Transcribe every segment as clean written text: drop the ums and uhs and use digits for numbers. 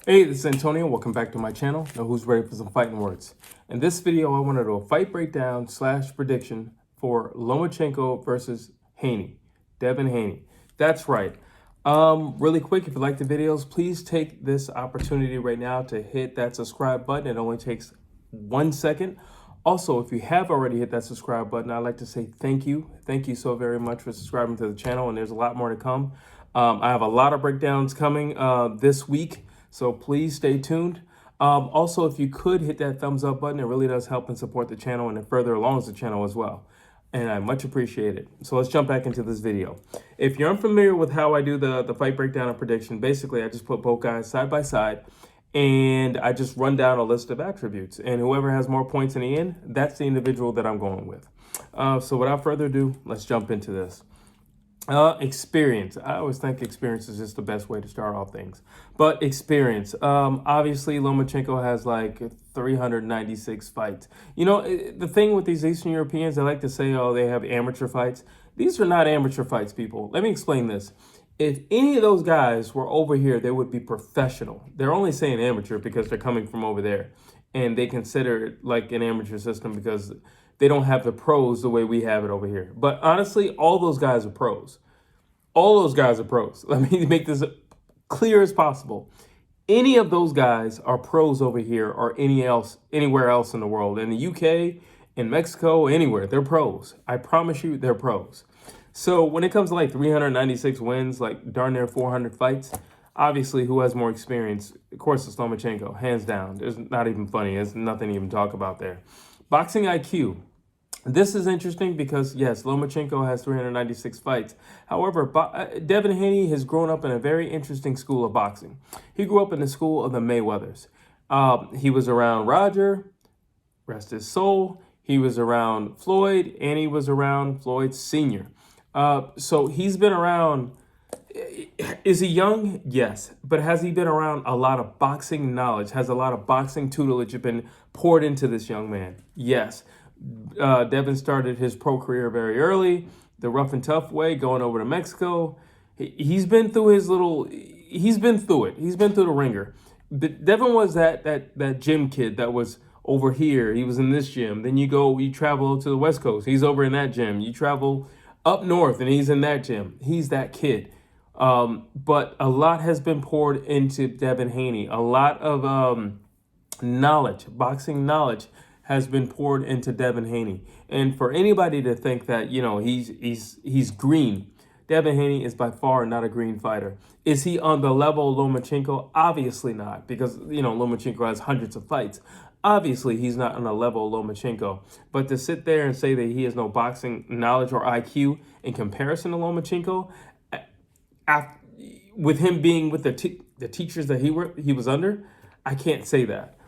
Hey, this is Antonio. Welcome back to my channel. Now, who's ready for some fighting words? In this video, I want to do a fight breakdown / prediction for Lomochenko versus Haney, Devin Haney. That's right. Really quick, if you like the videos, please take this opportunity right now to hit that subscribe button. It only takes 1 second. Also, if you have already hit that subscribe button, I'd like to say thank you. Thank you so very much for subscribing to the channel, and there's a lot more to come. I have a lot of breakdowns coming this week, so please stay tuned. Also, if you could hit that thumbs up button, it really does help and support the channel, and it further alongs the channel as well. And I much appreciate it. So let's jump back into this video. If you're unfamiliar with how I do the fight breakdown and prediction, basically I just put both guys side by side and I just run down a list of attributes. And whoever has more points in the end, that's the individual that I'm going with. So without further ado, let's jump into this. Experience. I always think experience is just the best way to start off things. But experience. Obviously, Lomachenko has like 396 fights. You know, the thing with these Eastern Europeans, they like to say, oh, they have amateur fights. These are not amateur fights, people. Let me explain this. If any of those guys were over here, they would be professional. They're only saying amateur because they're coming from over there. And they consider it like an amateur system because they don't have the pros the way we have it over here. But honestly, all those guys are pros. All those guys are pros. Let me make this clear as possible. Any of those guys are pros over here or anywhere else in the world. In the UK, in Mexico, anywhere, they're pros. I promise you, they're pros. So when it comes to like 396 wins, like darn near 400 fights, obviously who has more experience? Of course, it's Lomachenko, hands down. There's not even funny. There's nothing to even talk about there. Boxing IQ. This is interesting because, yes, Lomachenko has 396 fights. However, Devin Haney has grown up in a very interesting school of boxing. He grew up in the school of the Mayweathers. He was around Roger, rest his soul. He was around Floyd, and he was around Floyd Sr. So he's been around. Is he young? Yes. But has he been around a lot of boxing knowledge? Has a lot of boxing tutelage been poured into this young man? Yes. Devin started his pro career very early, the rough and tough way, going over to Mexico. He's been through he's been through it. He's been through the ringer. Devin was that gym kid that was over here. He was in this gym. Then you travel to the West Coast. He's over in that gym. You travel up north and he's in that gym. He's that kid. But a lot has been poured into Devin Haney. A lot of knowledge, boxing knowledge, has been poured into Devin Haney. And for anybody to think that, you know, he's green, Devin Haney is by far not a green fighter. Is he on the level of Lomachenko? Obviously not, because, you know, Lomachenko has hundreds of fights. Obviously, he's not on the level of Lomachenko. But to sit there and say that he has no boxing knowledge or IQ in comparison to Lomachenko, with him being with the teachers that he was under, I can't say that.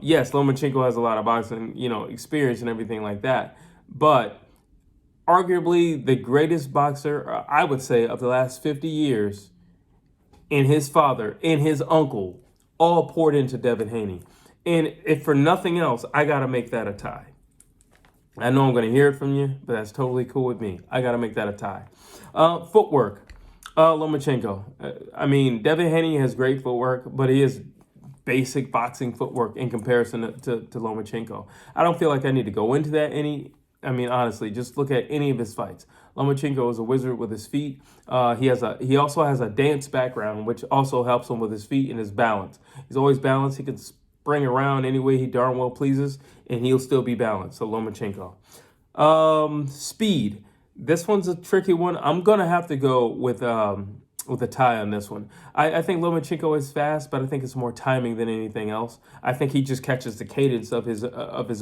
Yes, Lomachenko has a lot of boxing, you know, experience and everything like that. But arguably the greatest boxer, I would say, of the last 50 years, and his father and his uncle all poured into Devin Haney. And if for nothing else, I got to make that a tie. I know I'm going to hear it from you, but that's totally cool with me. I got to make that a tie. Footwork. Lomachenko. I mean, Devin Haney has great footwork, but he is basic boxing footwork in comparison to Lomachenko. I don't feel like I need to go into that honestly, just look at any of his fights. Lomachenko is a wizard with his feet. He also has a dance background, which also helps him with his feet and his balance. He's always balanced. He can spring around any way he darn well pleases, and he'll still be balanced. So Lomachenko. Speed. This one's a tricky one. I'm gonna have to go with a tie on this one. I think Lomachenko is fast, but I think it's more timing than anything else. I think he just catches the cadence of his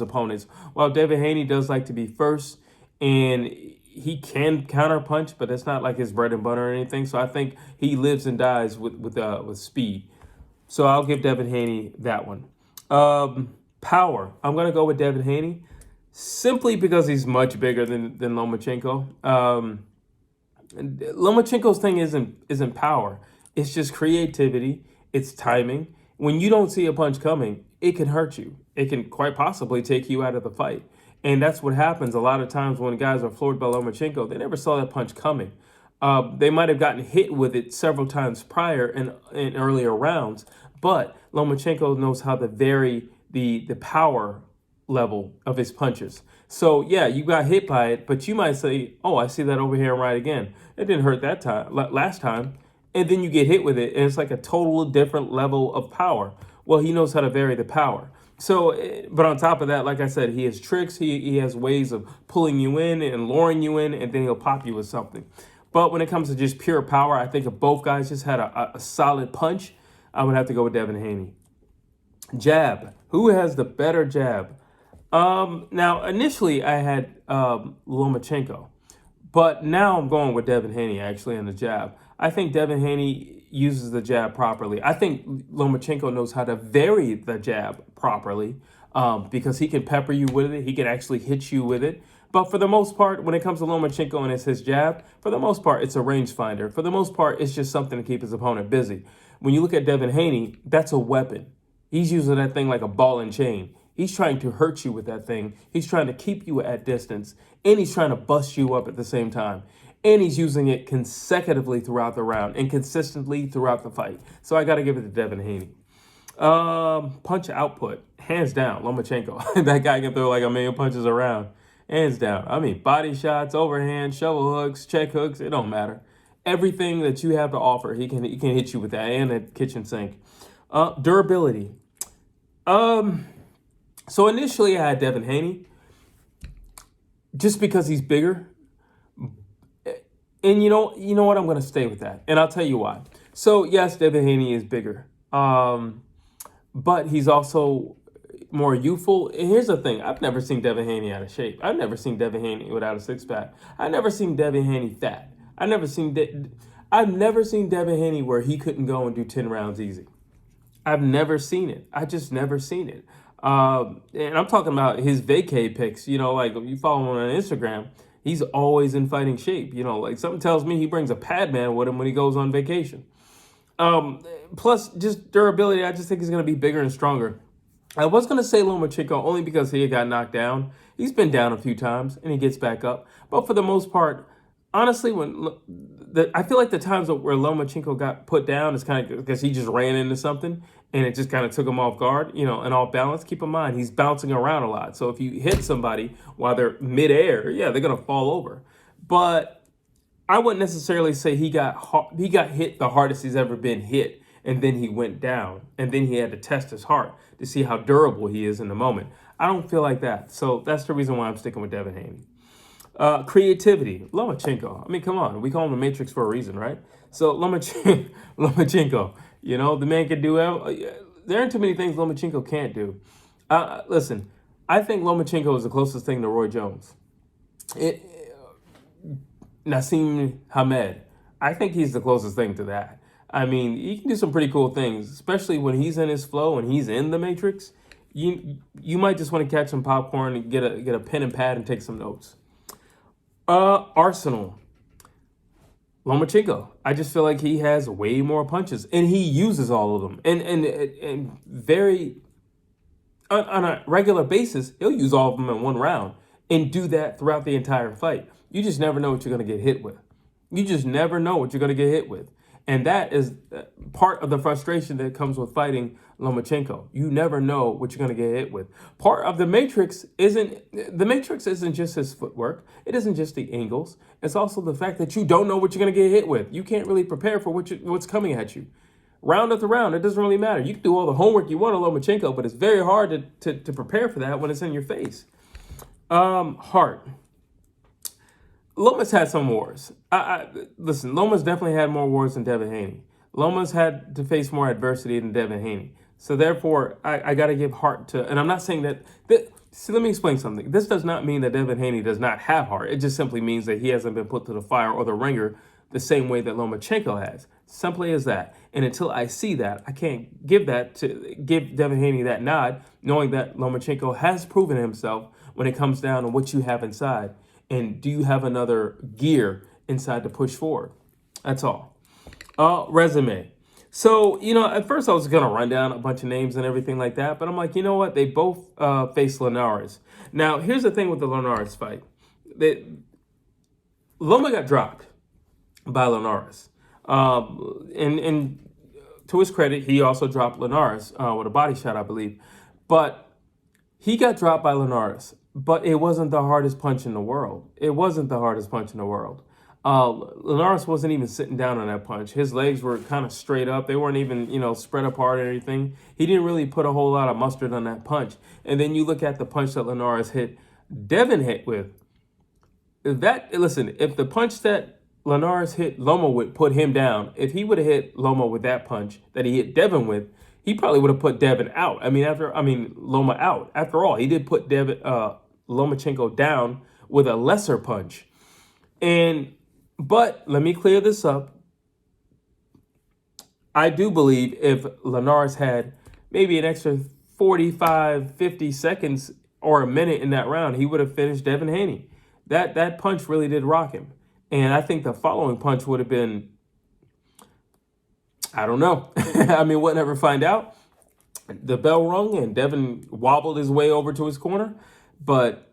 opponents. While Devin Haney does like to be first, and he can counterpunch, but it's not like his bread and butter or anything. So I think he lives and dies with speed. So I'll give Devin Haney that one. Power. I'm gonna go with Devin Haney simply because he's much bigger than Lomachenko. Lomachenko's thing isn't power. It's just creativity. It's timing. When you don't see a punch coming, it can hurt you. It can quite possibly take you out of the fight. And that's what happens a lot of times when guys are floored by Lomachenko. They never saw that punch coming. They might have gotten hit with it several times prior in earlier rounds, but Lomachenko knows how to vary the power level of his punches. So yeah, you got hit by it, but you might say, "Oh, I see that over here and right again. It didn't hurt that time, last time," and then you get hit with it, and it's like a total different level of power. Well, he knows how to vary the power. So, but on top of that, like I said, he has tricks. He has ways of pulling you in and luring you in, and then he'll pop you with something. But when it comes to just pure power, I think if both guys just had a solid punch, I would have to go with Devin Haney. Jab. Who has the better jab? Now, initially, I had Lomachenko, but now I'm going with Devin Haney, actually, in the jab. I think Devin Haney uses the jab properly. I think Lomachenko knows how to vary the jab properly because he can pepper you with it. He can actually hit you with it. But for the most part, when it comes to Lomachenko and it's his jab, for the most part, it's a rangefinder. For the most part, it's just something to keep his opponent busy. When you look at Devin Haney, that's a weapon. He's using that thing like a ball and chain. He's trying to hurt you with that thing. He's trying to keep you at distance. And he's trying to bust you up at the same time. And he's using it consecutively throughout the round and consistently throughout the fight. So I got to give it to Devin Haney. Punch output, hands down, Lomachenko. That guy can throw like a million punches around. Hands down. I mean, body shots, overhand, shovel hooks, check hooks, it don't matter. Everything that you have to offer, he can hit you with that and a kitchen sink. Durability. So initially I had Devin Haney just because he's bigger. And you know what? I'm going to stay with that. And I'll tell you why. So yes, Devin Haney is bigger. But he's also more youthful. And here's the thing. I've never seen Devin Haney out of shape. I've never seen Devin Haney without a six-pack. I've never seen Devin Haney fat. I've never seen Devin Haney where he couldn't go and do 10 rounds easy. I've never seen it. I just never seen it. And I'm talking about his vacay pics. Like if you follow him on Instagram, he's always in fighting shape. Like something tells me he brings a pad man with him when he goes on vacation. Plus, just durability, I just think he's going to be bigger and stronger. I was going to say Lomachenko only because he got knocked down. He's been down a few times, and he gets back up. But for the most part, honestly, I feel like the times where Lomachenko got put down is kind of because he just ran into something, and it just kind of took him off guard, and off balance. Keep in mind, he's bouncing around a lot. So if you hit somebody while they're midair, yeah, they're going to fall over. But I wouldn't necessarily say he got hit the hardest he's ever been hit, and then he went down, and then he had to test his heart to see how durable he is in the moment. I don't feel like that. So that's the reason why I'm sticking with Devin Haney. Creativity, Lomachenko. I mean, come on. We call him the Matrix for a reason, right? So Lomachenko, the man can do there aren't too many things Lomachenko can't do. Listen, I think Lomachenko is the closest thing to Roy Jones. Nassim Hamed, I think he's the closest thing to that. I mean, he can do some pretty cool things, especially when he's in his flow and he's in the Matrix. You might just want to catch some popcorn and get a pen and pad and take some notes. Arsenal. Lomachenko. I just feel like he has way more punches and he uses all of them. And very on a regular basis, he'll use all of them in one round and do that throughout the entire fight. You just never know what you're going to get hit with. You just never know what you're going to get hit with. And that is part of the frustration that comes with fighting Lomachenko. You never know what you're going to get hit with. Part of the Matrix isn't just his footwork. It isn't just the angles. It's also the fact that you don't know what you're going to get hit with. You can't really prepare for what's coming at you. Round after round, it doesn't really matter. You can do all the homework you want on Lomachenko, but it's very hard to prepare for that when it's in your face. Heart. Loma's had some wars. Listen, Loma's definitely had more wars than Devin Haney. Loma's had to face more adversity than Devin Haney. So therefore, I got to give heart to, and I'm not saying that, see, let me explain something. This does not mean that Devin Haney does not have heart. It just simply means that he hasn't been put to the fire or the ringer the same way that Lomachenko has. Simply as that. And until I see that, I can't give Devin Haney that nod, knowing that Lomachenko has proven himself when it comes down to what you have inside. And do you have another gear inside to push forward? That's all. Resume. So, at first I was going to run down a bunch of names and everything like that. But I'm like, you know what? They both face Linares. Now, here's the thing with the Linares fight. Loma got dropped by Linares. And to his credit, he also dropped Linares with a body shot, I believe. But he got dropped by Linares, but it wasn't the hardest punch in the world. It wasn't the hardest punch in the world. Linares wasn't even sitting down on that punch. His legs were kind of straight up. They weren't even, spread apart or anything. He didn't really put a whole lot of mustard on that punch. And then you look at the punch that Linares hit Devin hit with. If the punch that Linares hit Loma with put him down, if he would have hit Loma with that punch that he hit Devin with, he probably would have put Devin out. Loma out. After all, he did put Lomochenko down with a lesser punch. But let me clear this up. I do believe if Linares had maybe an extra 45, 50 seconds or a minute in that round, he would have finished Devin Haney. That punch really did rock him. And I think the following punch would have been, I don't know. We'll never find out. The bell rung and Devin wobbled his way over to his corner. But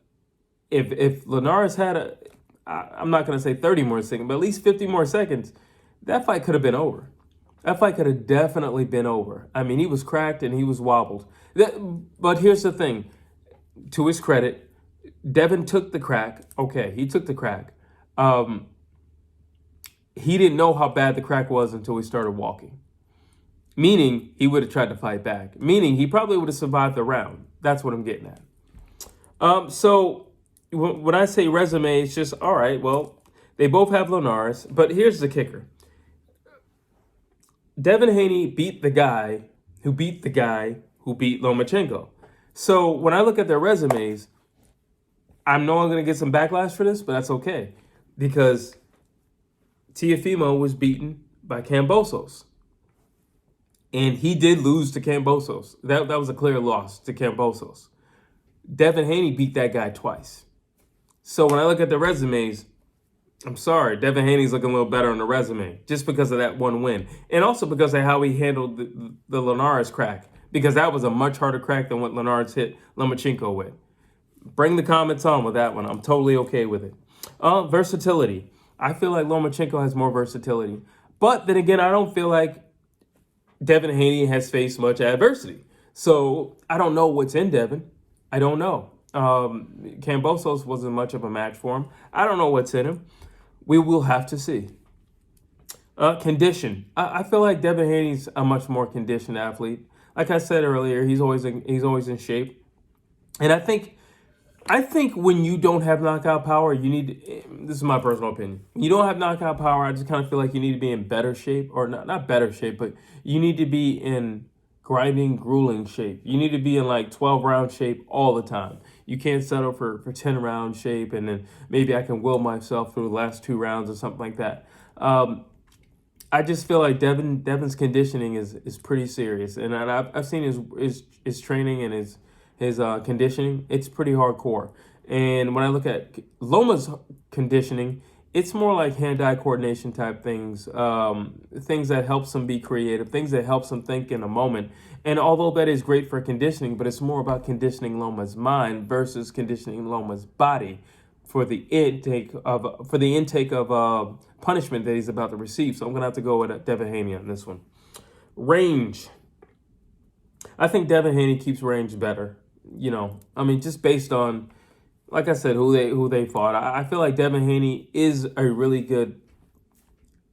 if Linares had I'm not going to say 30 more seconds, but at least 50 more seconds, that fight could have been over. That fight could have definitely been over. He was cracked and he was wobbled. But here's the thing. To his credit, Devin took the crack. Okay, he took the crack. He didn't know how bad the crack was until he started walking. Meaning, he would have tried to fight back. Meaning, he probably would have survived the round. That's what I'm getting at. So when I say resume, it's just, all right, well, they both have Linares. But here's the kicker. Devin Haney beat the guy who beat Lomachenko. So when I look at their resumes, I know I'm going to get some backlash for this, but that's okay. Because Teofimo was beaten by Kambosos. And he did lose to Kambosos. That was a clear loss to Kambosos. Devin Haney beat that guy twice. So when I look at the resumes, I'm sorry, Devin Haney's looking a little better on the resume just because of that one win. And also because of how he handled the Linares crack, because that was a much harder crack than what Linares hit Lomachenko with. Bring the comments on with that one. I'm totally okay with it. Versatility. I feel like Lomachenko has more versatility. But then again, I don't feel like Devin Haney has faced much adversity. So I don't know what's in Devin. I don't know. Kambosos wasn't much of a match for him. I don't know what's in him. We will have to see. Condition. I feel like Devin Haney's a much more conditioned athlete. Like I said earlier, he's always in shape. And I think when you don't have knockout power, you need, this is my personal opinion. You don't have knockout power, I just kind of feel like you need to be in better shape, or not better shape, but you need to be in grinding, grueling shape. You need to be in like 12-round shape all the time. You can't settle for 10-round shape and then maybe I can will myself through the last 2 rounds or something like that. I just feel like Devin's conditioning is pretty serious. And I've seen his training and his conditioning. It's pretty hardcore. And when I look at Loma's conditioning, it's more like hand-eye coordination type things, things that helps him be creative, things that helps him think in a moment. And although that is great for conditioning, but it's more about conditioning Loma's mind versus conditioning Loma's body for the intake of punishment that he's about to receive. So I'm gonna have to go with Devin Haney on this one. Range. I think Devin Haney keeps range better. Just based on, like I said, who they fought. I feel like Devin Haney is a really good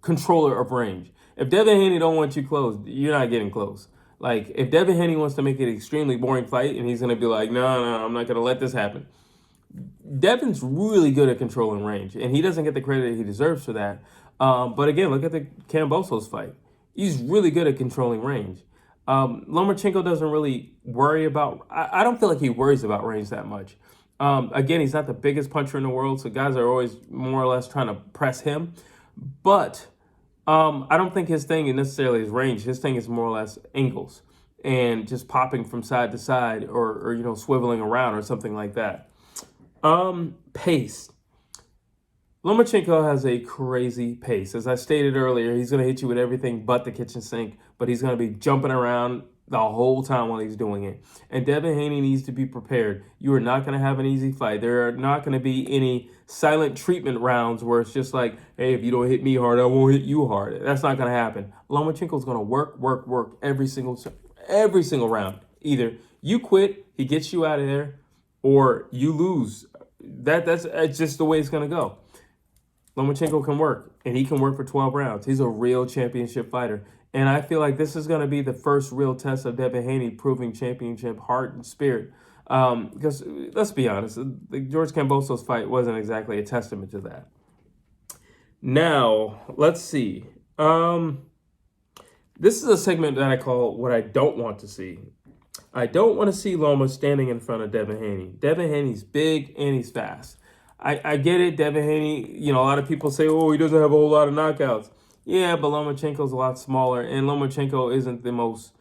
controller of range. If Devin Haney don't want you close, you're not getting close. Like, if Devin Haney wants to make it an extremely boring fight and he's going to be like, no, I'm not going to let this happen. Devin's really good at controlling range, and he doesn't get the credit he deserves for that. But again, look at the Kambosos fight. He's really good at controlling range. Lomachenko doesn't really worry about, I don't feel like he worries about range that much. Again, he's not the biggest puncher in the world, so guys are always more or less trying to press him. But I don't think his thing is necessarily his range. His thing is more or less angles and just popping from side to side or swiveling around or something like that. Pace. Lomachenko has a crazy pace. As I stated earlier, he's going to hit you with everything but the kitchen sink, but he's going to be jumping around the whole time while he's doing it. And Devin Haney needs to be prepared. You are not going to have an easy fight. There are not going to be any silent treatment rounds where it's just like, hey, if you don't hit me hard, I won't hit you hard. That's not going to happen. Lomachenko's going to work every single round. Either you quit, he gets you out of there, or you lose. That's just the way it's going to go. Lomachenko can work, and he can work for 12 rounds. He's a real championship fighter. And I feel like this is going to be the first real test of Devin Haney proving championship heart and spirit. Because let's be honest, the George Kambosos fight wasn't exactly a testament to that. Now, let's see. This is a segment that I call what I don't want to see. I don't want to see Loma standing in front of Devin Haney. Devin Haney's big and he's fast. I get it, Devin Haney, a lot of people say, oh, he doesn't have a whole lot of knockouts. Yeah, but Lomachenko's a lot smaller, and Lomachenko isn't the most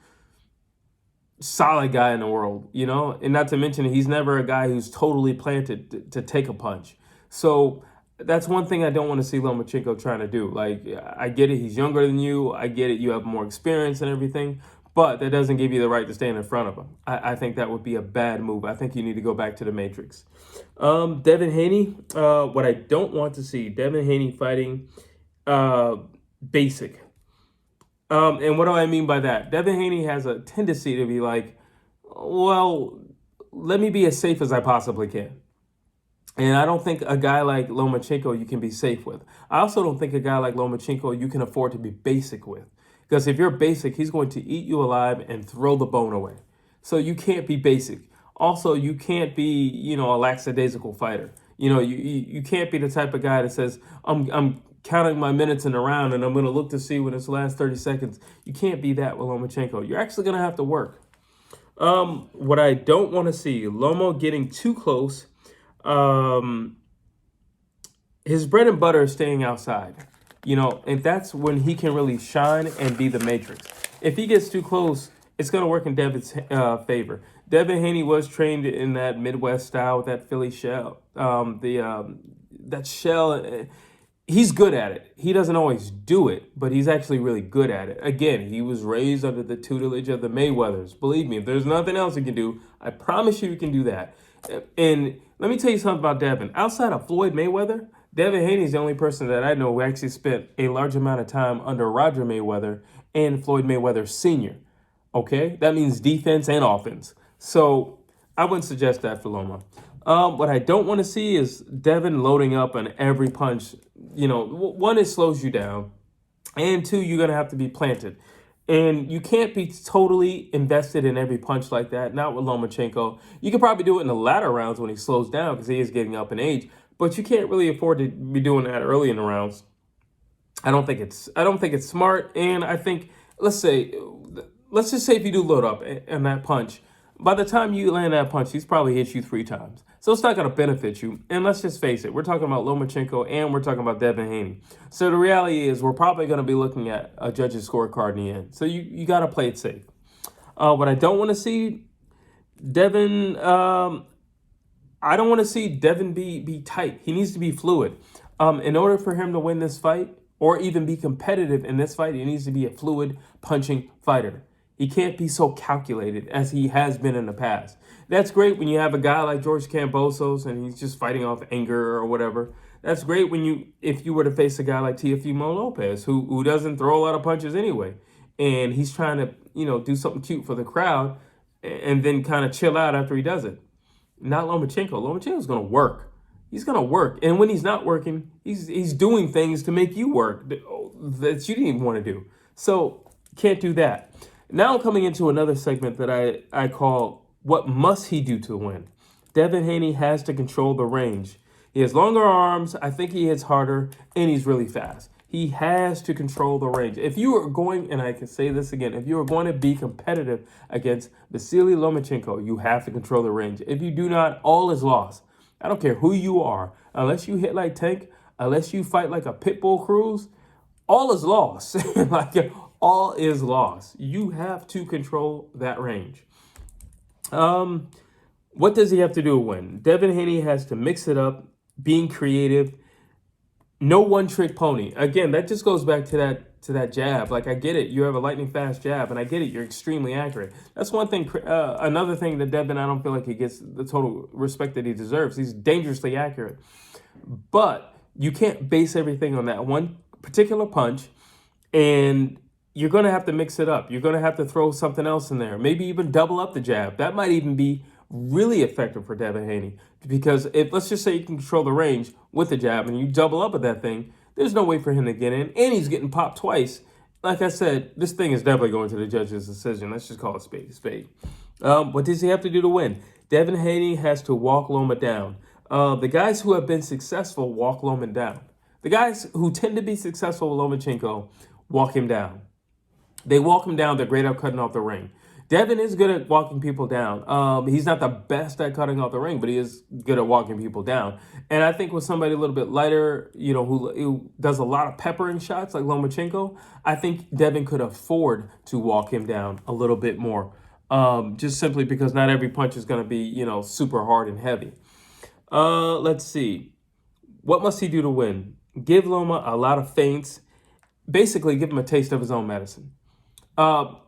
solid guy in the world, And not to mention, he's never a guy who's totally planted to take a punch. So that's one thing I don't want to see Lomachenko trying to do. Like, I get it, he's younger than you. I get it, you have more experience and everything. But that doesn't give you the right to stand in front of him. I think that would be a bad move. I think you need to go back to the Matrix. Devin Haney, what I don't want to see, Devin Haney fighting basic. And what do I mean by that? Devin Haney has a tendency to be like, well, let me be as safe as I possibly can. And I don't think a guy like Lomachenko you can be safe with. I also don't think a guy like Lomachenko you can afford to be basic with. Because if you're basic, he's going to eat you alive and throw the bone away. So you can't be basic. Also, you can't be, a lackadaisical fighter. You can't be the type of guy that says, I'm counting my minutes in the round and I'm going to look to see when it's the last 30 seconds. You can't be that with Lomachenko. You're actually going to have to work. What I don't want to see, Lomo getting too close. His bread and butter is staying outside. And that's when he can really shine and be the Matrix. If he gets too close, it's going to work in Devin's favor. Devin Haney was trained in that Midwest style with that Philly shell. That shell, he's good at it. He doesn't always do it, but he's actually really good at it. Again, he was raised under the tutelage of the Mayweathers. Believe me, if there's nothing else he can do, I promise you he can do that. And let me tell you something about Devin. Outside of Floyd Mayweather, Devin Haney is the only person that I know who actually spent a large amount of time under Roger Mayweather and Floyd Mayweather Sr. Okay? That means defense and offense. So I wouldn't suggest that for Loma. What I don't want to see is Devin loading up on every punch. One, it slows you down. And two, you're going to have to be planted. And you can't be totally invested in every punch like that. Not with Lomachenko. You can probably do it in the latter rounds when he slows down because he is getting up in age. But you can't really afford to be doing that early in the rounds. I don't think it's smart. And I think, let's just say if you do load up in that punch, by the time you land that punch, he's probably hit you 3 times. So it's not going to benefit you. And let's just face it, we're talking about Lomachenko and we're talking about Devin Haney. So the reality is we're probably going to be looking at a judge's scorecard in the end. So you got to play it safe. What I don't want to see, Devin, I don't want to see Devin be tight. He needs to be fluid. In order for him to win this fight or even be competitive in this fight, he needs to be a fluid punching fighter. He can't be so calculated as he has been in the past. That's great when you have a guy like George Kambosos and he's just fighting off anger or whatever. That's great if you were to face a guy like Teofimo Lopez who doesn't throw a lot of punches anyway. And he's trying to, do something cute for the crowd and then kind of chill out after he does it. Not Lomachenko. Lomachenko's going to work. He's going to work. And when he's not working, he's doing things to make you work that you didn't even want to do. So can't do that. Now coming into another segment that I call what must he do to win. Devin Haney has to control the range. He has longer arms. I think he hits harder and he's really fast. He has to control the range. If you are going, and I can say this again, if you are going to be competitive against Vasiliy Lomachenko, you have to control the range. If you do not, all is lost. I don't care who you are. Unless you hit like Tank, unless you fight like a Pitbull Cruz, all is lost. All is lost. You have to control that range. What does he have to do to win? Devin Haney has to mix it up, being creative. No one-trick pony. Again, that just goes back to that jab. Like, I get it. You have a lightning fast jab, and I get it. You're extremely accurate. That's one thing. Another thing that Devin, I don't feel like he gets the total respect that he deserves. He's dangerously accurate. But you can't base everything on that one particular punch, and you're going to have to mix it up. You're going to have to throw something else in there. Maybe even double up the jab. That might even be really effective for Devin Haney, because if, let's just say, you can control the range with the jab and you double up with that thing, there's no way for him to get in, and he's getting popped twice. Like I said, this thing is definitely going to the judge's decision. Let's just call it spade a spade. What does he have to do to win? Devin Haney has to walk Loma down. The guys who have been successful walk Loma down. The guys who tend to be successful with Lomachenko walk him down. They walk him down. They're great at cutting off the ring. Devin is good at walking people down. He's not the best at cutting off the ring, but he is good at walking people down. And I think with somebody a little bit lighter, you know, who does a lot of peppering shots like Lomachenko, I think Devin could afford to walk him down a little bit more, just simply because not every punch is going to be, you know, super hard and heavy. Let's see. What must he do to win? Give Loma a lot of feints. Basically, give him a taste of his own medicine.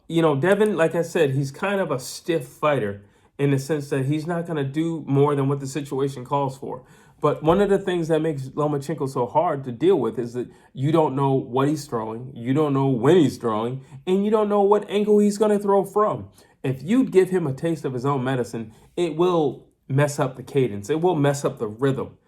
You know, Devin, like I said, he's kind of a stiff fighter in the sense that he's not going to do more than what the situation calls for. But one of the things that makes Lomachenko so hard to deal with is that you don't know what he's throwing, you don't know when he's throwing, and you don't know what angle he's going to throw from. If you give him a taste of his own medicine, it will mess up the cadence. It will mess up the rhythm.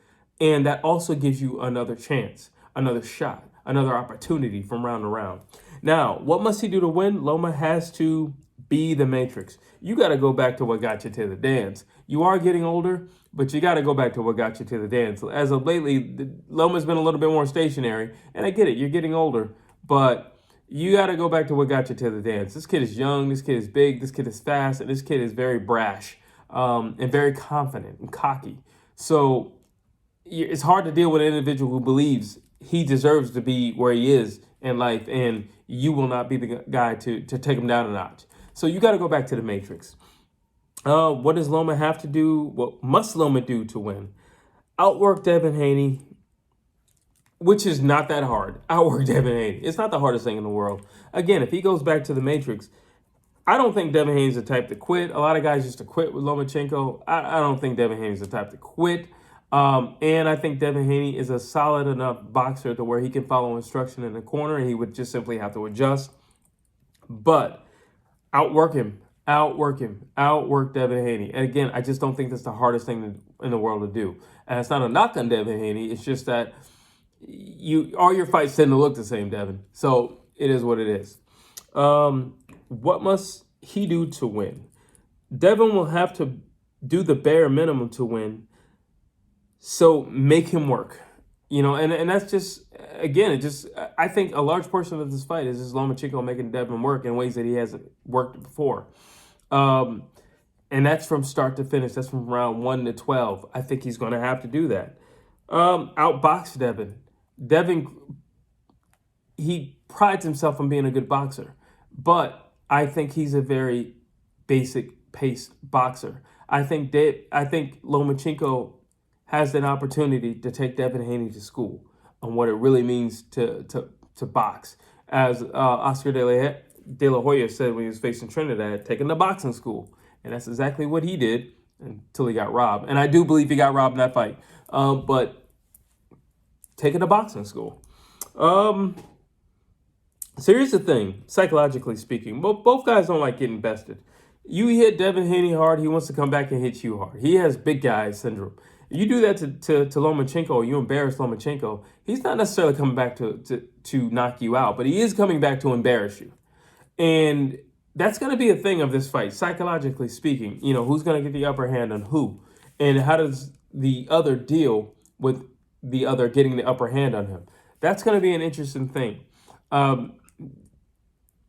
And that also gives you another chance, another shot, another opportunity from round to round. Now, what must he do to win? Loma has to be the Matrix. You got to go back to what got you to the dance. You are getting older, but you got to go back to what got you to the dance. As of lately, Loma's been a little bit more stationary, and I get it. You're getting older, but you got to go back to what got you to the dance. This kid is young, this kid is big, this kid is fast, and this kid is very brash and very confident and cocky. So it's hard to deal with an individual who believes he deserves to be where he is in life, and you will not be the guy to take him down a notch. So you got to go back to the Matrix. What does Loma have to do? What must Loma do to win? Outwork Devin Haney, which is not that hard. Outwork Devin Haney. It's not the hardest thing in the world. Again, if he goes back to the Matrix, I don't think Devin Haney's the type to quit. A lot of guys used to quit with Lomachenko. I don't think Devin Haney's the type to quit. And I think Devin Haney is a solid enough boxer to where he can follow instruction in the corner, and he would just simply have to adjust. But outwork him, outwork Devin Haney. And again, I just don't think that's the hardest thing in the world to do. And it's not a knock on Devin Haney. It's just that all your fights tend to look the same, Devin. So it is what it is. What must he do to win? Devin will have to do the bare minimum to win. So make him work, you know, and that's just, again, I think a large portion of this fight is just Lomachenko making Devin work in ways that he hasn't worked before. And that's from start to finish. That's from round 1 to 12. I think he's going to have to do that. Outbox Devin. Devin, he prides himself on being a good boxer, but I think he's a very basic paced boxer. I think Lomachenko has an opportunity to take Devin Haney to school on what it really means to box. As Oscar De La Hoya said when he was facing Trinidad, taking the boxing school. And that's exactly what he did until he got robbed. And I do believe he got robbed in that fight. But taking the boxing school. So here's the thing, psychologically speaking, both guys don't like getting bested. You hit Devin Haney hard, he wants to come back and hit you hard. He has big guy syndrome. You do that to Lomachenko, or you embarrass Lomachenko, he's not necessarily coming back to knock you out, but he is coming back to embarrass you. And that's going to be a thing of this fight, psychologically speaking. You know, who's going to get the upper hand on who? And how does the other deal with the other getting the upper hand on him? That's going to be an interesting thing.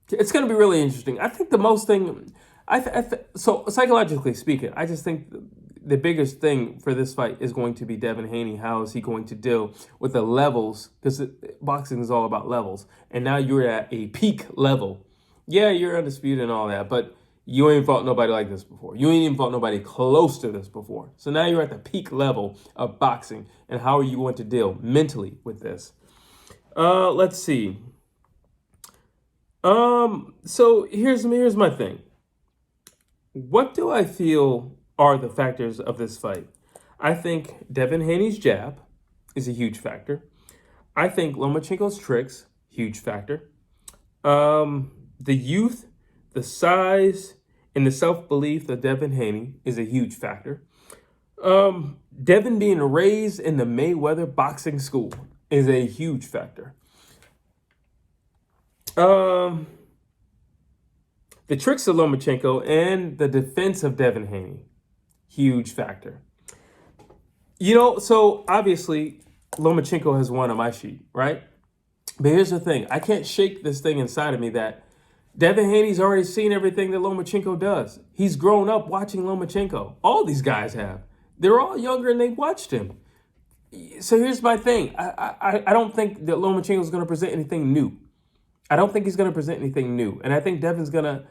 It's going to be really interesting. I think the most thing, so psychologically speaking, I just think the biggest thing for this fight is going to be Devin Haney. How is he going to deal with the levels? Because boxing is all about levels. And now you're at a peak level. Yeah, you're undisputed and all that, but you ain't fought nobody like this before. You ain't even fought nobody close to this before. So now you're at the peak level of boxing. And how are you going to deal mentally with this? Let's see. So here's my thing. What do I feel are the factors of this fight? I think Devin Haney's jab is a huge factor. I think Lomachenko's tricks, huge factor. The youth, the size, and the self-belief of Devin Haney is a huge factor. Devin being raised in the Mayweather boxing school is a huge factor. The tricks of Lomachenko and the defense of Devin Haney, huge factor. So obviously Lomachenko has won on my sheet, right? But here's the thing. I can't shake this thing inside of me that Devin Haney's already seen everything that Lomachenko does. He's grown up watching Lomachenko. All these guys have. They're all younger and they've watched him. So here's my thing. I don't think that Lomachenko's going to present anything new. I don't think he's going to present anything new. And I think Devin's going to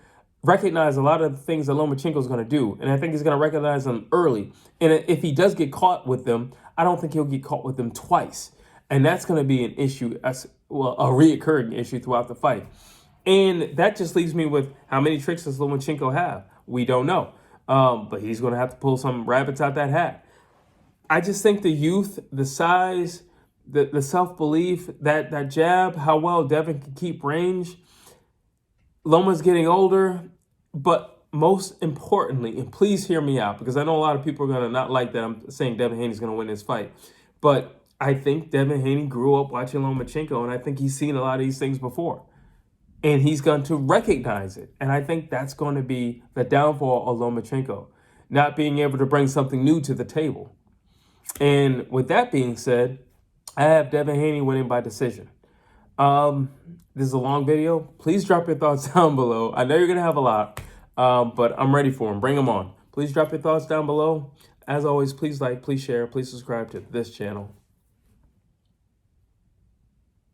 recognize a lot of the things that Lomachenko's going to do. And I think he's going to recognize them early. And if he does get caught with them, I don't think he'll get caught with them twice. And that's going to be an issue, a reoccurring issue throughout the fight. And that just leaves me with how many tricks does Lomachenko have? We don't know. But he's going to have to pull some rabbits out that hat. I just think the youth, the size, the self-belief, that jab, how well Devin can keep range. Loma's getting older, but most importantly, and please hear me out, because I know a lot of people are going to not like that I'm saying Devin Haney's going to win this fight. But I think Devin Haney grew up watching Lomachenko, and I think he's seen a lot of these things before. And he's going to recognize it. And I think that's going to be the downfall of Lomachenko, not being able to bring something new to the table. And with that being said, I have Devin Haney winning by decision. This is a long video. Please drop your thoughts down below. I know you're going to have a lot, but I'm ready for them. Bring them on. Please drop your thoughts down below. As always, please like, please share, please subscribe to this channel.